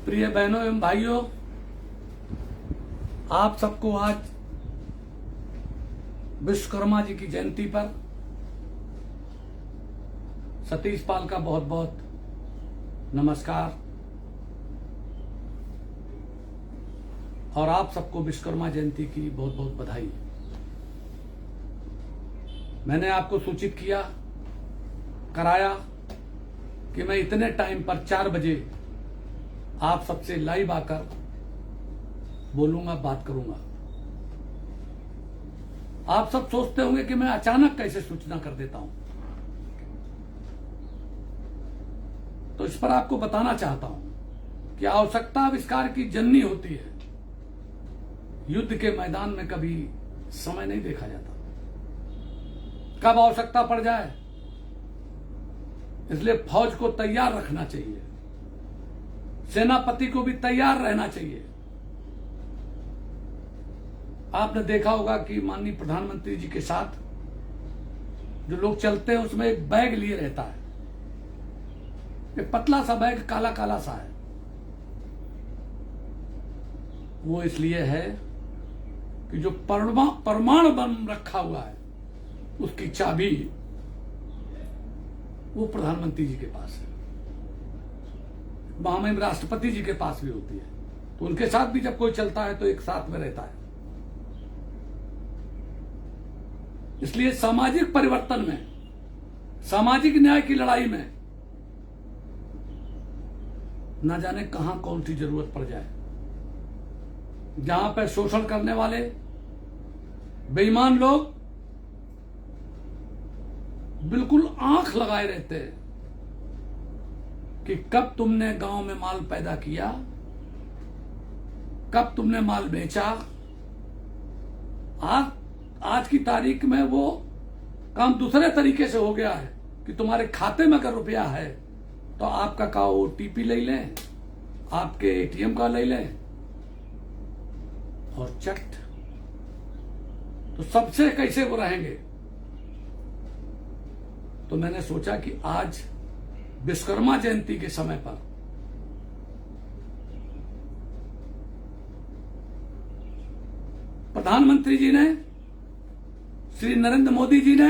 प्रिय बहनों एवं भाइयों, आप सबको आज विश्वकर्मा जी की जयंती पर सतीश पाल का बहुत बहुत नमस्कार और आप सबको विश्वकर्मा जयंती की बहुत बहुत बधाई। मैंने आपको सूचित कराया कि मैं इतने टाइम पर 4 बजे आप सबसे लाइव आकर बोलूंगा, बात करूंगा। आप सब सोचते होंगे कि मैं अचानक कैसे सूचना कर देता हूं, तो इस पर आपको बताना चाहता हूं कि आवश्यकता आविष्कार की जननी होती है। युद्ध के मैदान में कभी समय नहीं देखा जाता, कब आवश्यकता पड़ जाए, इसलिए फौज को तैयार रखना चाहिए, सेनापति को भी तैयार रहना चाहिए। आपने देखा होगा कि माननीय प्रधानमंत्री जी के साथ जो लोग चलते हैं उसमें एक बैग लिए रहता है, एक पतला सा बैग, काला काला सा है। वो इसलिए है कि जो परमाणु बम रखा हुआ है उसकी चाबी वो प्रधानमंत्री जी के पास है, महामहिम राष्ट्रपति जी के पास भी होती है। तो उनके साथ भी जब कोई चलता है तो एक साथ में रहता है। इसलिए सामाजिक परिवर्तन में, सामाजिक न्याय की लड़ाई में ना जाने कहां कौन सी जरूरत पड़ जाए। जहां पर शोषण करने वाले बेईमान लोग बिल्कुल आंख लगाए रहते हैं कि कब तुमने गांव में माल पैदा किया, कब तुमने माल बेचा। आज की तारीख में वो काम दूसरे तरीके से हो गया है कि तुम्हारे खाते में अगर रुपया है तो आपका का ओटीपी ले लें, आपके एटीएम का ले लें और चट। तो सबसे कैसे वो रहेंगे। तो मैंने सोचा कि आज विश्वकर्मा जयंती के समय पर प्रधानमंत्री जी ने, श्री नरेंद्र मोदी जी ने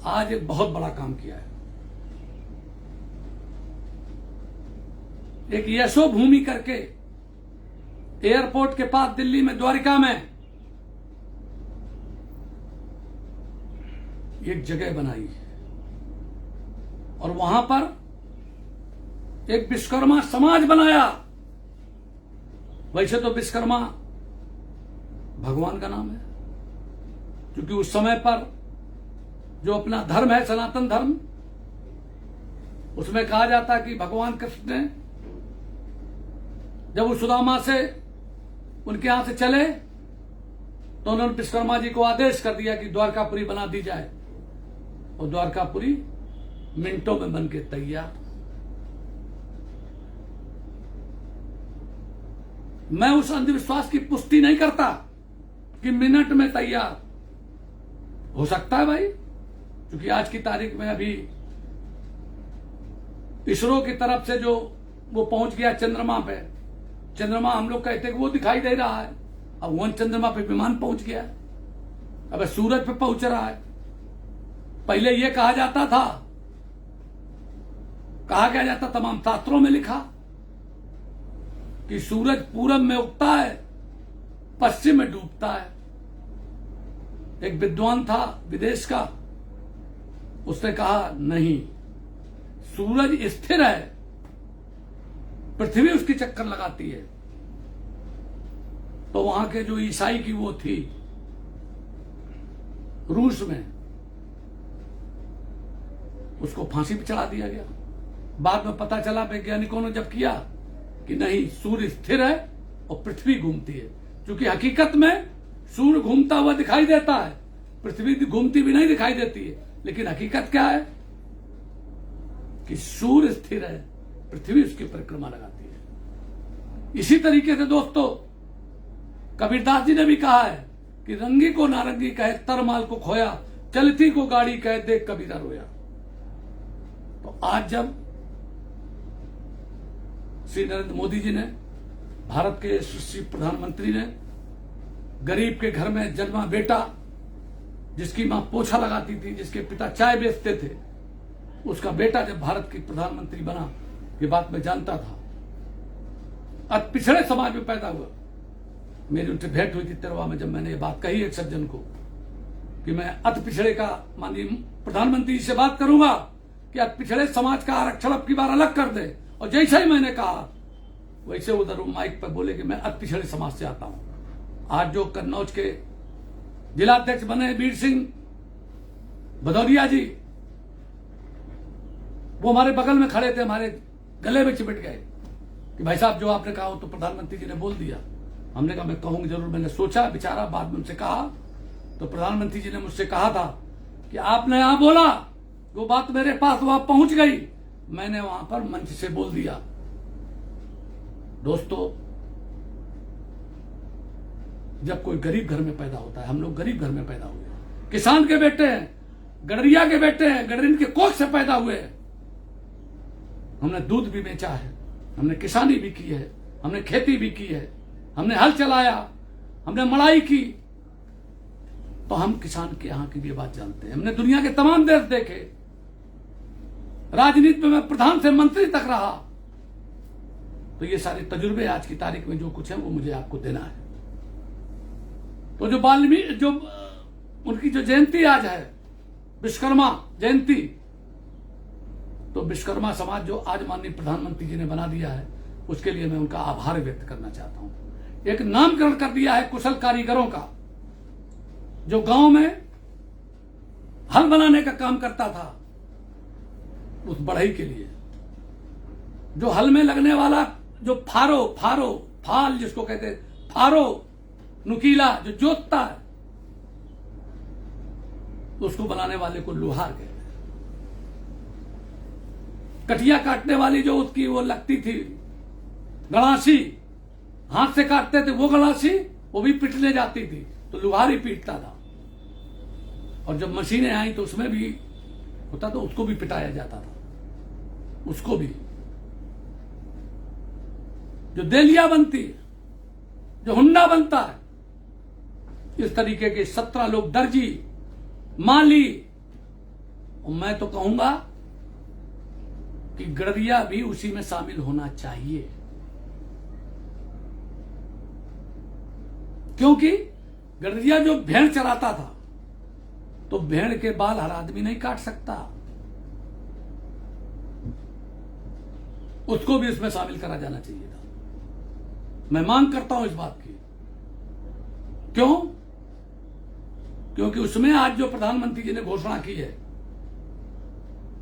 आज एक बहुत बड़ा काम किया है। एक यशोभूमि करके एयरपोर्ट के पास दिल्ली में, द्वारिका में एक जगह बनाई और वहां पर एक विश्वकर्मा समाज बनाया। वैसे तो विश्वकर्मा भगवान का नाम है, क्योंकि उस समय पर जो अपना धर्म है, सनातन धर्म, उसमें कहा जाता कि भगवान कृष्ण ने जब वो सुदामा से उनके यहां से चले तो उन्होंने विश्वकर्मा जी को आदेश कर दिया कि द्वारकापुरी बना दी जाए, और द्वारकापुरी मिनटों में बन के तैयार। मैं उस अंधविश्वास की पुष्टि नहीं करता कि मिनट में तैयार हो सकता है भाई, क्योंकि आज की तारीख में अभी इसरो की तरफ से जो वो पहुंच गया चंद्रमा पे। चंद्रमा हम लोग कहते हैं कि वो दिखाई दे रहा है, अब वो चंद्रमा पे विमान पहुंच गया, अब सूरज पे पहुंच रहा है। पहले ये कहा जाता था, कहा गया जाता, तमाम शास्त्रों में लिखा कि सूरज पूरब में उगता है, पश्चिम में डूबता है। एक विद्वान था विदेश का, उसने कहा नहीं, सूरज स्थिर है, पृथ्वी उसकी चक्कर लगाती है। तो वहां के जो ईसाई की वो थी रूस में, उसको फांसी पर चढ़ा दिया गया। बाद में पता चला वैज्ञानिकों ने जब किया कि नहीं, सूर्य स्थिर है और पृथ्वी घूमती है। क्योंकि हकीकत में सूर्य घूमता हुआ दिखाई देता है, पृथ्वी घूमती भी नहीं दिखाई देती है। लेकिन हकीकत क्या है कि सूर्य स्थिर है, पृथ्वी उसकी परिक्रमा लगाती है। इसी तरीके से दोस्तों, कबीरदास जी ने भी कहा है कि रंगी को नारंगी कहे, तरमाल को खोया, चलती को गाड़ी कहे, देख कबीरा रोया। तो आज जब श्री नरेंद्र मोदी जी ने, भारत के यशस्वी प्रधानमंत्री ने, गरीब के घर में जन्मा बेटा, जिसकी मां पोछा लगाती थी, जिसके पिता चाय बेचते थे, उसका बेटा जब भारत की प्रधानमंत्री बना, ये बात मैं जानता था। अति पिछड़े समाज में पैदा हुआ। मेरी उनसे भेंट हुई थी तिरवा में, जब मैंने ये बात कही एक सज्जन को कि मैं अति पिछड़े का माननीय प्रधानमंत्री जी से बात करूंगा कि अति पिछड़े समाज का आरक्षण अब की बार अलग कर दे। और जैसे ही मैंने कहा वैसे उधर माइक पर बोले कि मैं अति पिछड़े समाज से आता हूं। आज जो कन्नौज के जिलाध्यक्ष बने वीर सिंह भदौरिया जी, वो हमारे बगल में खड़े थे, हमारे गले में चिपट गए कि भाई साहब जो आपने कहा हो तो प्रधानमंत्री जी ने बोल दिया। हमने कहा मैं कहूंगा जरूर। मैंने सोचा विचारा, बाद में उनसे कहा तो प्रधानमंत्री जी ने मुझसे कहा था कि आपने यहां बोला, वो बात मेरे पास वहां पहुंच गई, मैंने वहां पर मंच से बोल दिया। दोस्तों, जब कोई गरीब घर में पैदा होता है, हम लोग गरीब घर में पैदा हुए, किसान के बेटे हैं, गडरिया के बेटे हैं, गडरिन के कोख से पैदा हुए। हमने दूध भी बेचा है, हमने किसानी भी की है, हमने खेती भी की है, हमने हल चलाया, हमने मड़ाई की। तो हम किसान के यहां की भी बात जानते हैं। हमने दुनिया के तमाम देश देखे, राजनीति में मैं प्रधान से मंत्री तक रहा। तो ये सारे तजुर्बे आज की तारीख में जो कुछ है वो मुझे आपको देना है। तो जो वाल्मीकि, जो उनकी जो जयंती आज है, विश्वकर्मा जयंती, तो विश्वकर्मा समाज जो आज माननीय प्रधानमंत्री जी ने बना दिया है, उसके लिए मैं उनका आभार व्यक्त करना चाहता हूं। एक नामकरण कर दिया है कुशल कारीगरों का, जो गांव में हल बनाने का काम करता था, उस बढ़ई के लिए। जो हल में लगने वाला जो फाल जिसको कहते हैं, फारो नुकीला जो जोतता है, उसको बनाने वाले को लोहार कहते हैं। कटिया काटने वाली जो उसकी वो लगती थी गड़ासी, हाथ से काटते थे वो गड़ासी, वो भी पिटने जाती थी तो लोहार ही पीटता था। और जब मशीनें आई तो उसमें भी होता तो उसको भी पिटाया जाता था, उसको भी। जो देलिया बनती है, जो हुंडा बनता है, इस तरीके के 17 लोग, दर्जी, माली, और मैं तो कहूंगा कि गडरिया भी उसी में शामिल होना चाहिए। क्योंकि गडरिया जो भेड़ चराता था, तो भेड़ के बाल हर आदमी नहीं काट सकता, उसको भी इसमें शामिल करा जाना चाहिए था। मैं मांग करता हूं इस बात की। क्यों? क्योंकि उसमें आज जो प्रधानमंत्री जी ने घोषणा की है,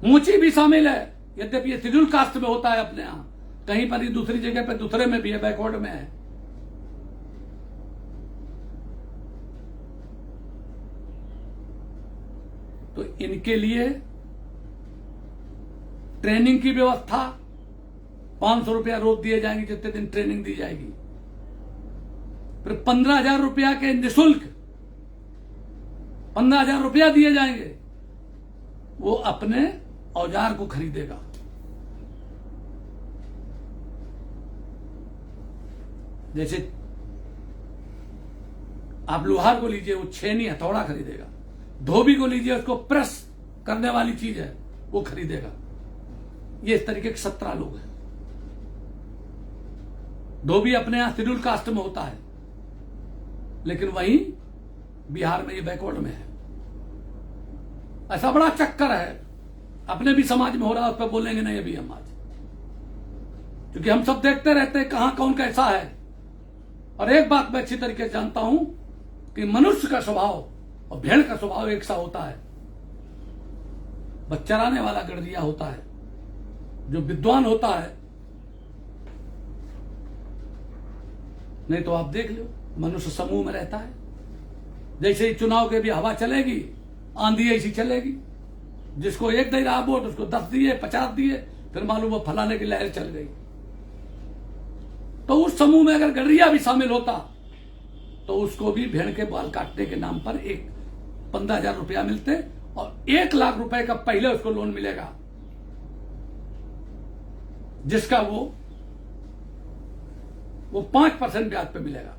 ऊंची भी शामिल है। यद्यपि ये शेड्यूल कास्ट में होता है अपने यहां, कहीं पर ही दूसरी जगह पर दूसरे में भी है, बैकवर्ड में है। तो इनके लिए ट्रेनिंग की व्यवस्था, 500 रुपया रोज दिए जाएंगे जितने दिन ट्रेनिंग दी जाएगी। फिर 15,000 रुपया के निःशुल्क 15,000 रुपया दिए जाएंगे। वो अपने औजार को खरीदेगा। जैसे आप लोहार को लीजिए, वो छेनी हथौड़ा खरीदेगा। धोबी को लीजिए, उसको प्रेस करने वाली चीज है वो खरीदेगा। ये इस तरीके के 17 लोग हैं। धोबी अपने यहां शेड्यूल कास्ट में होता है, लेकिन वहीं बिहार में ये बैकवर्ड में है। ऐसा बड़ा चक्कर है, अपने भी समाज में हो रहा है, उस पर बोलेंगे नहीं अभी हम आज, क्योंकि हम सब देखते रहते हैं कहां कौन कैसा है। और एक बात मैं अच्छी तरीके से जानता हूं कि मनुष्य का स्वभाव और भेड़ का स्वभाव एक सा होता है। बस चराने वाला गडरिया होता है, जो विद्वान होता है। नहीं तो आप देख लो, मनुष्य समूह में रहता है। जैसे ही चुनाव के भी हवा चलेगी, आंधी ऐसी चलेगी, जिसको एक दे रहा वोट उसको 10 दिए, 50 दिए, फिर मालूम वो फलाने की लहर चल गई। तो उस समूह में अगर गडरिया भी शामिल होता तो उसको भी भेड़ के बाल काटने के नाम पर 15,000 रुपया मिलते और 1 लाख रुपए का पहले उसको लोन मिलेगा, जिसका वो वो 5% ब्याज पे मिलेगा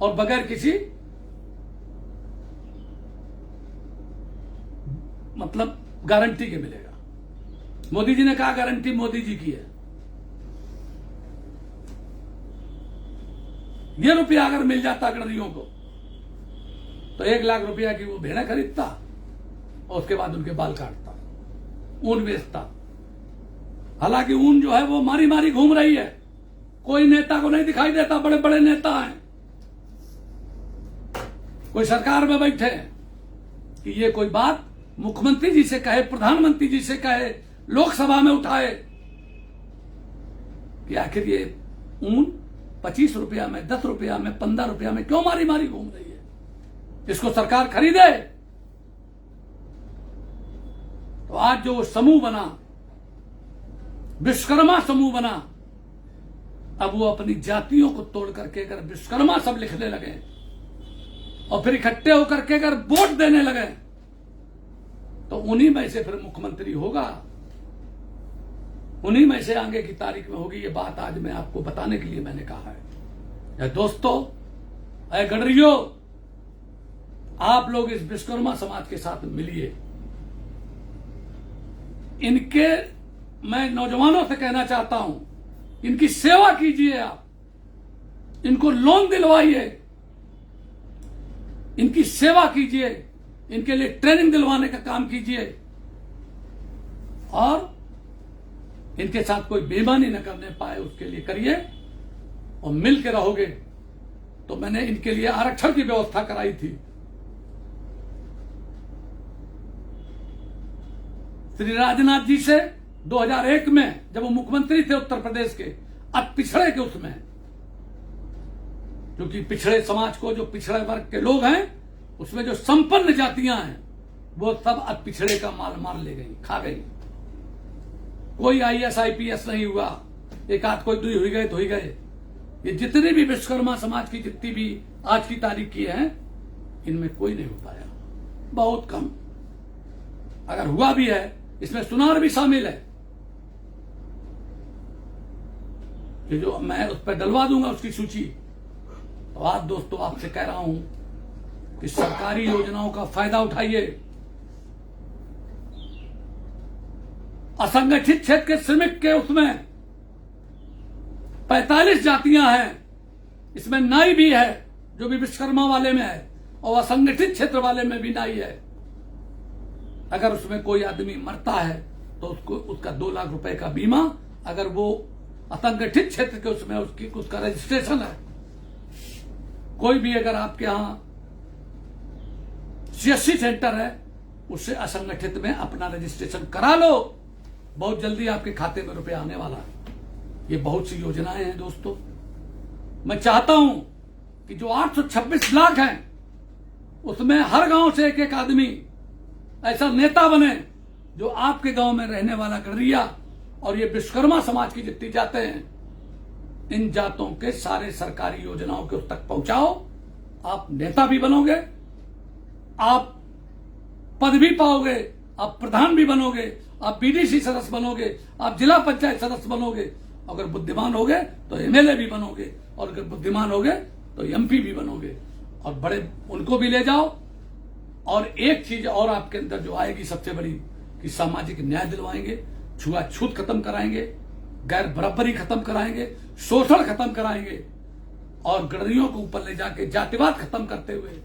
और बगैर किसी मतलब गारंटी के मिलेगा। मोदी जी ने कहा गारंटी मोदी जी की है। ये रुपया अगर मिल जाता गडरियों को तो 1 लाख रुपया की वो भेड़ें खरीदता और उसके बाद उनके बाल काटता, ऊन बेचता। हालांकि ऊन जो है वो मारी मारी घूम रही है, कोई नेता को नहीं दिखाई देता। बड़े बड़े नेता हैं, कोई सरकार में बैठे हैं कि ये कोई बात मुख्यमंत्री जी से कहे, प्रधानमंत्री जी से कहे, लोकसभा में उठाए कि आखिर ये ऊन 25 रुपया में, 10 रुपया में, 15 रुपया में क्यों मारी मारी घूम रही है, इसको सरकार खरीदे। तो आज जो समूह बना, विश्वकर्मा समूह बना, अब वो अपनी जातियों को तोड़ करके अगर विश्वकर्मा सब लिखने लगे और फिर इकट्ठे होकर के अगर वोट देने लगे तो उन्हीं में से फिर मुख्यमंत्री होगा, उन्हीं में से आगे की तारीख में होगी। ये बात आज मैं आपको बताने के लिए मैंने कहा है। दोस्तों, ऐ गडरियों, आप लोग इस विश्वकर्मा समाज के साथ मिलिए। इनके मैं नौजवानों से कहना चाहता हूं, इनकी सेवा कीजिए, आप इनको लोन दिलवाइए, इनकी सेवा कीजिए, इनके लिए ट्रेनिंग दिलवाने का काम कीजिए और इनके साथ कोई बेईमानी न करने पाए उसके लिए करिए। और मिल के रहोगे तो मैंने इनके लिए आरक्षण की व्यवस्था कराई थी। श्री राजनाथ जी से 2001 में जब वो मुख्यमंत्री थे उत्तर प्रदेश के, अब पिछड़े के उसमें, क्योंकि पिछड़े समाज को, जो पिछड़े वर्ग के लोग हैं, उसमें जो संपन्न जातियां हैं वो सब अब पिछड़े का माल मार ले गई, खा गई। कोई IAS IPS नहीं हुआ, एक आध कोई दुई हुई गए तो ही गए। ये जितने भी विश्वकर्मा समाज की जितनी भी आज की तारीख की हैं, इनमें कोई नहीं हो पाया, बहुत कम। अगर हुआ भी है, इसमें सुनार भी शामिल है। ये जो मैं उस पर डलवा दूंगा उसकी सूची। तो आज दोस्तों आपसे कह रहा हूं कि सरकारी योजनाओं का फायदा उठाइए। असंगठित क्षेत्र के श्रमिक के उसमें 45 जातियां हैं, इसमें नाई भी है जो भी विश्वकर्मा वाले में है, और असंगठित क्षेत्र वाले में भी नाई है। अगर उसमें कोई आदमी मरता है तो उसको उसका 2 लाख रुपए का बीमा, अगर वो असंगठित क्षेत्र के उसमें उसका रजिस्ट्रेशन है। कोई भी अगर आपके यहां CSC सेंटर है, उससे असंगठित में अपना रजिस्ट्रेशन करा लो, बहुत जल्दी आपके खाते में रुपए आने वाला है। ये बहुत सी योजनाएं हैं दोस्तों। मैं चाहता हूं कि जो 826 लाख हैं उसमें हर गांव से एक एक आदमी ऐसा नेता बने जो आपके गांव में रहने वाला गडरिया और ये विश्वकर्मा समाज की जितनी जातें हैं, इन जातों के सारे सरकारी योजनाओं के उस तक पहुंचाओ। आप नेता भी बनोगे, आप पद भी पाओगे, आप प्रधान भी बनोगे, आप BDC सदस्य बनोगे, आप जिला पंचायत सदस्य बनोगे। अगर बुद्धिमान होगे तो MLA भी बनोगे, और अगर बुद्धिमान होगे तो MP भी बनोगे, और बड़े उनको भी ले जाओ। और एक चीज और आपके अंदर जो आएगी सबसे बड़ी, कि सामाजिक न्याय दिलवाएंगे, छुआछूत खत्म कराएंगे, गैर बराबरी खत्म कराएंगे, शोषण खत्म कराएंगे, और गडरियों को ऊपर ले जाके जातिवाद खत्म करते हुए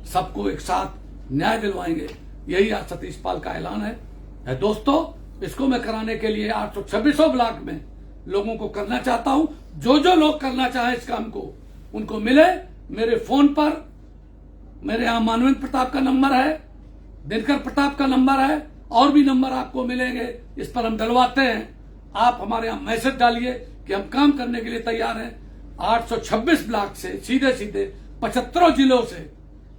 सबको एक साथ न्याय दिलवाएंगे। यही आज सतीश पाल का ऐलान है दोस्तों। इसको मैं कराने के लिए 826 ब्लॉक में लोगों को करना चाहता हूं। जो जो लोग करना चाहें इस काम को, उनको मिले। मेरे फोन पर, मेरे यहां मानवेंद्र प्रताप का नंबर है, दिनकर प्रताप का नंबर है, और भी नंबर आपको मिलेंगे, इस पर हम डलवाते हैं। आप हमारे यहां मैसेज डालिए कि हम काम करने के लिए तैयार हैं। 826 ब्लॉक से सीधे सीधे 75 जिलों से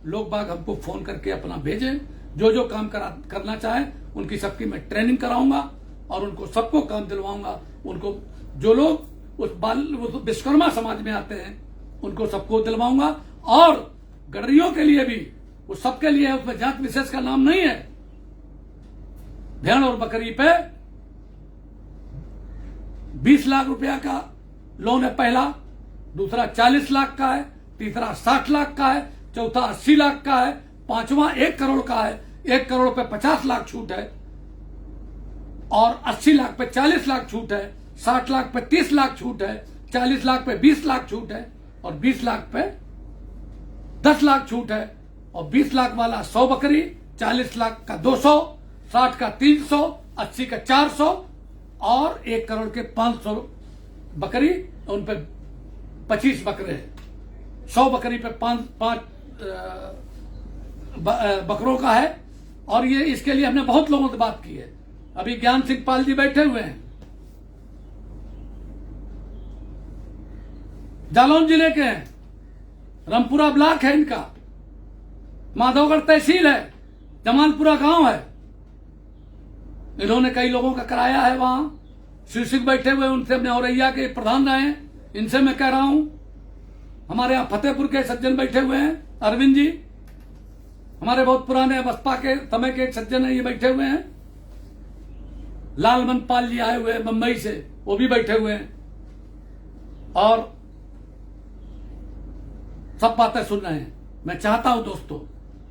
लोग बाग हमको फोन करके अपना भेजें। जो जो काम करना चाहे उनकी सबकी मैं ट्रेनिंग कराऊंगा और उनको सबको काम दिलवाऊंगा। उनको जो लोग उस विश्वकर्मा समाज में आते हैं उनको सबको दिलवाऊंगा। और गडरियों के लिए भी, वो सबके लिए है, उसमें जात विशेष का नाम नहीं है। भेड़ और बकरी पे 20 लाख रुपया का लोन है पहला, दूसरा 40 लाख का है, तीसरा 60 लाख का है, चौथा 80 लाख का है, पांचवा 1 करोड़ का है। 1 करोड़ पे 50 लाख छूट है और 80 लाख पे 40 लाख छूट है, 60 लाख पे 30 लाख छूट है, 40 लाख पे 20 लाख छूट है और 20 लाख पे 10 लाख छूट है। और 20 लाख वाला 100 बकरी, 40 लाख का 200, 60 का 300, 80 का 400 और 1 करोड़ के 500 बकरी, उन पे 25 बकरे हैं। 100 बकरी पे 5 बकरों का है। और ये इसके लिए हमने बहुत लोगों से बात की है। अभी ज्ञान सिंह पाल जी बैठे हुए हैं, जालौन जिले के हैं, रामपुरा ब्लॉक है इनका, माधवगढ़ तहसील है, जमालपुरा गांव है। इन्होंने कई लोगों का कराया है। वहां श्री सिंह बैठे हुए, उनसे अपने औरैया के प्रधान रहे हैं, इनसे मैं कह रहा हूं। हमारे यहां फतेहपुर के सज्जन बैठे हुए हैं, अरविंद जी, हमारे बहुत पुराने बसपा के समय के एक सज्जन है, ये बैठे हुए हैं। लालमन पाल जी आए हुए हैं मुंबई से, वो भी बैठे हुए हैं और सब बातें सुन रहे हैं। मैं चाहता हूं दोस्तों,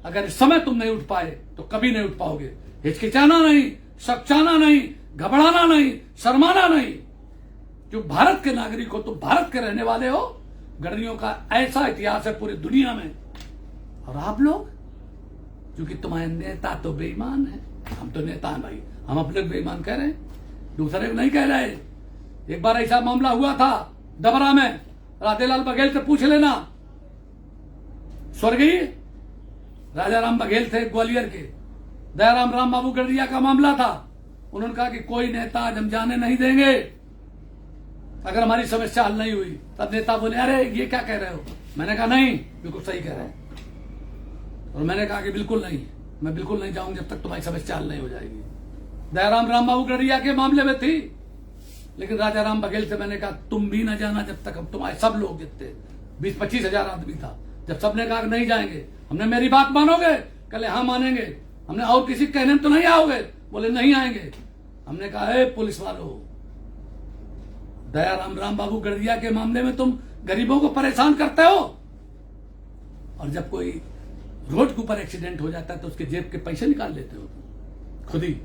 अगर इस समय तुम नहीं उठ पाए तो कभी नहीं उठ पाओगे। हिचकिचाना नहीं, सकचाना नहीं, घबराना नहीं, शर्माना नहीं। जो भारत के नागरिक हो, तुम भारत के रहने वाले हो। गडरियों का ऐसा इतिहास है पूरी दुनिया में। और आप लोग, क्योंकि तुम्हारे नेता तो बेईमान है। हम तो नेता हैं भाई, हम अपने बेईमान कह रहे हैं, दूसरे को नहीं कह रहे। एक बार ऐसा मामला हुआ था डबरा में, राधेलाल बघेल से पूछ लेना। स्वर्गीय राजाराम बघेल थे ग्वालियर के, दयाराम राम बाबू गडरिया का मामला था। उन्होंने कहा कि कोई नेता आज हम जाने नहीं देंगे अगर हमारी समस्या हल नहीं हुई। तब नेता बोले, अरे ये क्या कह रहे हो? मैंने कहा नहीं, बिल्कुल सही कह रहे हैं। और मैंने कहा कि बिल्कुल नहीं, मैं बिल्कुल नहीं जाऊंगा जब तक तुम्हारी समस्या हल नहीं हो जाएगी। दयाराम राम बाबू गडरिया के मामले में थी, लेकिन राजाराम बघेल से मैंने कहा तुम भी न जाना जब तक हम तुम्हारे सब लोग जितने 20-25 हजार आदमी था। जब सबने कहा नहीं जाएंगे, हमने मेरी बात मानोगे? कहले हाँ मानेंगे। हमने और किसी कहने में तो नहीं आओगे? बोले नहीं आएंगे। हमने कहा है पुलिस वालों, दयाराम राम बाबू गडरिया के मामले में तुम गरीबों को परेशान करते हो, और जब कोई रोड के ऊपर एक्सीडेंट हो जाता है तो उसके जेब के पैसे निकाल लेते हो खुद ही।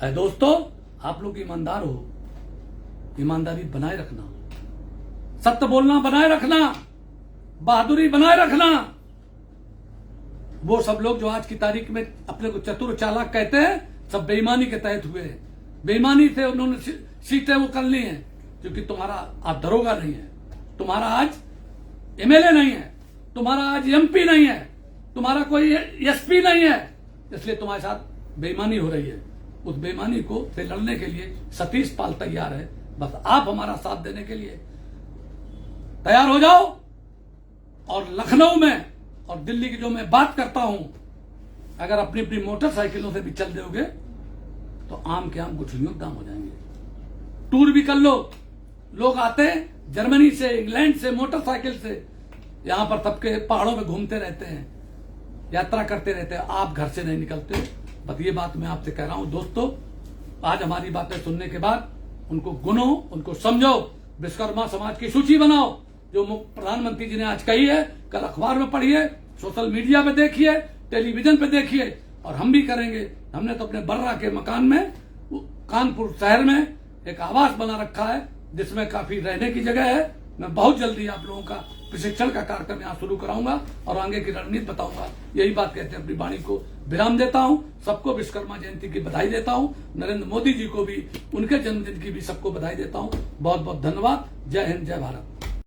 है दोस्तों, आप लोग ईमानदार हो, ईमानदारी बनाए रखना, सत्य बोलना बनाए रखना, बहादुरी बनाए रखना। वो सब लोग जो आज की तारीख में अपने को चतुर चालाक कहते हैं, सब बेईमानी के तहत हुए हैं। बेईमानी से उन्होंने सीटें वो कर ली हैं, क्योंकि तुम्हारा आज दरोगा नहीं है, तुम्हारा आज एमएलए नहीं है, तुम्हारा आज एमपी नहीं है, तुम्हारा कोई एसपी नहीं है, इसलिए तुम्हारे साथ बेईमानी हो रही है। उस बेईमानी को से लड़ने के लिए सतीश पाल तैयार है। बस आप हमारा साथ देने के लिए तैयार हो जाओ। और लखनऊ में और दिल्ली की जो मैं बात करता हूं, अगर अपनी अपनी मोटरसाइकिलों से भी चल दोगे तो आम के आम गुठलियों के दाम हो जाएंगे। टूर भी कर लो, लोग आते हैं जर्मनी से, इंग्लैंड से, मोटरसाइकिल से, यहां पर सबके पहाड़ों में घूमते रहते हैं, यात्रा करते रहते हैं। आप घर से नहीं निकलते। बस ये बात मैं आपसे कह रहा हूं दोस्तों, आज हमारी बातें सुनने के बाद उनको गुनो, उनको समझो, विश्वकर्मा समाज की सूची बनाओ जो प्रधानमंत्री जी ने आज कही है। कल अखबार में पढ़िए, सोशल मीडिया पे देखिए, टेलीविजन पे देखिए, और हम भी करेंगे। हमने तो अपने बर्रा के मकान में कानपुर शहर में एक आवास बना रखा है, जिसमें काफी रहने की जगह है। मैं बहुत जल्दी आप लोगों का प्रशिक्षण का कार्यक्रम यहाँ शुरू कराऊंगा और आगे की रणनीति बताऊंगा। यही बात कहते हैं अपनी वाणी को विराम देता हूँ। सबको विश्वकर्मा जयंती की बधाई देता हूँ। नरेंद्र मोदी जी को भी उनके जन्मदिन की भी सबको बधाई देता हूँ। बहुत बहुत धन्यवाद। जय हिंद, जय भारत।